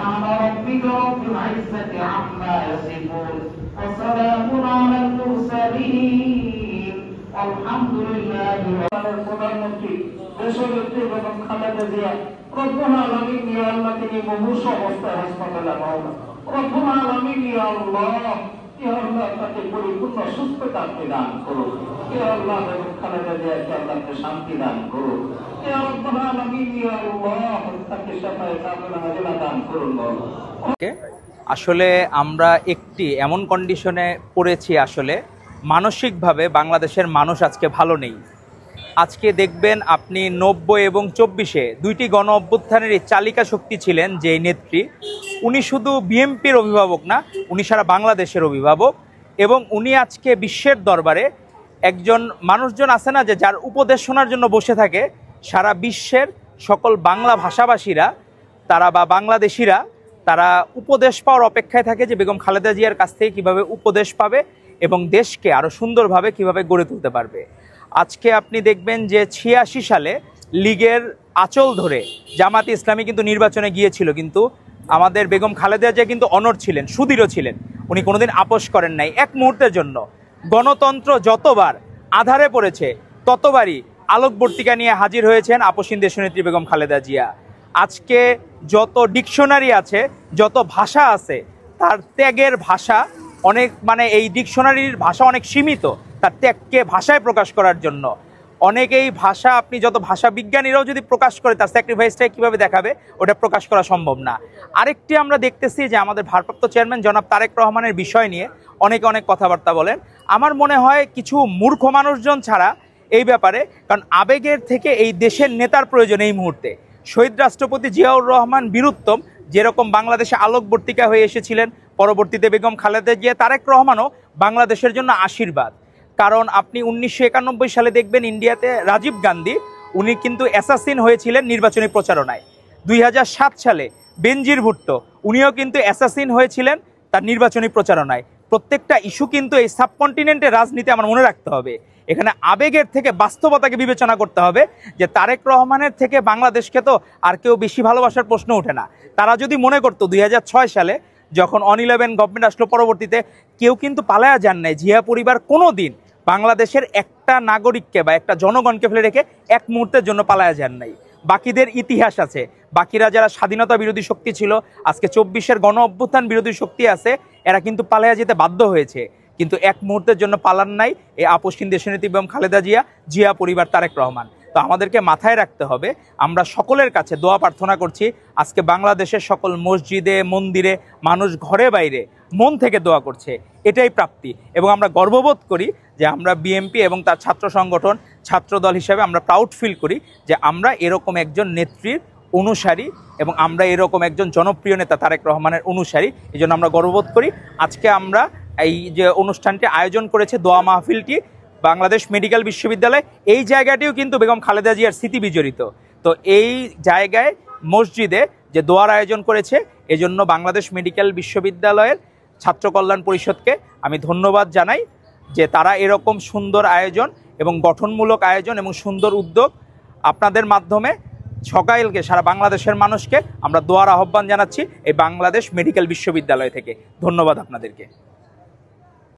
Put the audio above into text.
ربك رب العزة عما يصفون وسلام على المرسلين والحمد لله প্রধানমন্ত্রী দেশনেত্রী বেগম খালেদা জিয়া রব্বুল আলামিন ইয়া আল্লাহ তিনি মুমূর্ষ অবস্থায় হাসপাতালে মাওলা রব্বুল আলামিন ইয়া আল্লাহ তাকে পরিপূর্ণ সুস্থতা দান করুন। ইয়া আল্লাহ বেগম খালেদা জিয়াকে আল্লাহ শান্তি দান করুন। ইয়া রব্বুল আলামিন ইয়া আল্লাহ তাকে শাফায়ে কামিলা আজলা দান করুন। আসলে আমরা একটি এমন কন্ডিশনে পড়েছি, আসলে মানসিকভাবে বাংলাদেশের মানুষ আজকে ভালো নেই। আজকে দেখবেন আপনি 90 এবং 24-এ দুইটি গণ অভ্যুত্থানেরই চালিকা শক্তি ছিলেন যে নেত্রী, উনি শুধু বিএনপির অভিভাবক না, উনি সারা বাংলাদেশের অভিভাবক। এবং উনি আজকে বিশ্বের দরবারে একজন মানুষজন আছে না যে যার উপদেশ শোনার জন্য বসে থাকে, সারা বিশ্বের সকল বাংলা ভাষাভাষীরা তারা বা বাংলাদেশিরা তারা উপদেশ পাওয়ার অপেক্ষায় থাকে যে বেগম খালেদা জিয়ার কাছ থেকে কীভাবে উপদেশ পাবে এবং দেশকে আরও সুন্দরভাবে কিভাবে গড়ে তুলতে পারবে। আজকে আপনি দেখবেন যে 86 সালে লীগের আঁচল ধরে জামাতে ইসলামী কিন্তু নির্বাচনে গিয়েছিল, কিন্তু আমাদের বেগম খালেদা জিয়া কিন্তু অনড় ছিলেন, সুদৃঢ় ছিলেন, উনি কোনোদিন আপোষ করেন নাই এক মুহূর্তের জন্য। গণতন্ত্র যতবার আধারে পড়েছে ততবারই আলোকবর্তিকা নিয়ে হাজির হয়েছেন আপোষহীন দেশনেত্রী বেগম খালেদা জিয়া। আজকে যত ডিকশনারি আছে, যত ভাষা আছে, তার ত্যাগের ভাষা অনেক, মানে এই ডিকশনারির ভাষা অনেক সীমিত তার ত্যাগকে ভাষায় প্রকাশ করার জন্য। অনেকেই ভাষা, আপনি যত ভাষা বিজ্ঞানীরাও যদি প্রকাশ করে তার স্যাক্রিফাইসটাকে কীভাবে দেখাবে ওটা প্রকাশ করা সম্ভব না। আরেকটি আমরা দেখতেছি যে আমাদের ভারপ্রাপ্ত চেয়ারম্যান জনাব তারেক রহমানের বিষয় নিয়ে অনেক কথাবার্তা বলেন। আমার মনে হয় কিছু মূর্খ মানুষজন ছাড়া এই ব্যাপারে, কারণ আবেগের থেকে এই দেশের নেতার প্রয়োজন এই মুহূর্তে। শহীদ রাষ্ট্রপতি জিয়াউর রহমান বীরুত্তম যেরকম বাংলাদেশে আলোকবর্তিকা হয়ে এসেছিলেন, পরবর্তীতে বেগম খালেদা জিয়া, তারেক রহমানও বাংলাদেশের জন্য আশীর্বাদ। কারণ আপনি 1991 সালে দেখবেন ইন্ডিয়াতে রাজীব গান্ধী, উনি কিন্তু অ্যাসাসিন হয়েছিলেন নির্বাচনী প্রচারণায়। 2007 সালে বেনজির ভুট্টো, উনিও কিন্তু অ্যাসাসিন হয়েছিলেন তার নির্বাচনী প্রচারণায়। প্রত্যেকটা ইস্যু কিন্তু এই সাবকন্টিনেন্টের রাজনীতি আমার মনে রাখতে হবে। এখানে আবেগের থেকে বাস্তবতাকে বিবেচনা করতে হবে যে তারেক রহমানের থেকে বাংলাদেশকে তো আর কেউ বেশি ভালোবাসার প্রশ্ন ওঠে না। তারা যদি মনে করতো 2006 সালে যখন 11 গভর্নমেন্ট আসলো, পরবর্তীতে কেউ কিন্তু পালায়া যান নাই। জিয়া পরিবার কোনো দিন বাংলাদেশের একটা নাগরিককে বা একটা জনগণকে ফেলে রেখে এক মুহূর্তের জন্য পালায়া যান নাই। বাকিদের ইতিহাস আছে, বাকিরা যারা স্বাধীনতা বিরোধী শক্তি ছিল, আজকে 24-এর গণ অভ্যুত্থান বিরোধী শক্তি আছে, এরা কিন্তু পালায়া যেতে বাধ্য হয়েছে, কিন্তু এক মুহূর্তের জন্য পালান নাই এই আপোষহীন দেশনেত্রী বেগম খালেদা জিয়া, জিয়া পরিবার, তারেক রহমান। তো আমাদেরকে মাথায় রাখতে হবে, আমরা সকলের কাছে দোয়া প্রার্থনা করছি, আজকে বাংলাদেশের সকল মসজিদে মন্দিরে মানুষ ঘরে বাইরে মন থেকে দোয়া করছে, এটাই প্রাপ্তি। এবং আমরা গর্ববোধ করি যে আমরা বিএনপি এবং তার ছাত্র সংগঠন, ছাত্রদল হিসাবে আমরা প্রাউড ফিল করি যে আমরা এরকম একজন নেত্রীর অনুসারী এবং আমরা এরকম একজন জনপ্রিয় নেতা তারেক রহমানের অনুসারী, এই জন্য আমরা গর্ববোধ করি। আজকে আমরা এই যে অনুষ্ঠানটি আয়োজন করেছে দোয়া মাহফিলটি, বাংলাদেশ মেডিকেল বিশ্ববিদ্যালয়, এই জায়গাটিও কিন্তু বেগম খালেদা জিয়ার স্মৃতি বিজড়িত। তো এই জায়গায় মসজিদে যে দোয়ার আয়োজন করেছে, এজন্য বাংলাদেশ মেডিকেল বিশ্ববিদ্যালয়ের ছাত্র কল্যাণ পরিষদকে আমি ধন্যবাদ জানাই যে তারা এরকম সুন্দর আয়োজন এবং গঠনমূলক আয়োজন এবং সুন্দর উদ্যোগ, আপনাদের মাধ্যমে সকালকে সারা বাংলাদেশের মানুষকে আমরা দোয়ার আহ্বান জানাচ্ছি এই বাংলাদেশ মেডিকেল বিশ্ববিদ্যালয় থেকে। ধন্যবাদ আপনাদেরকে।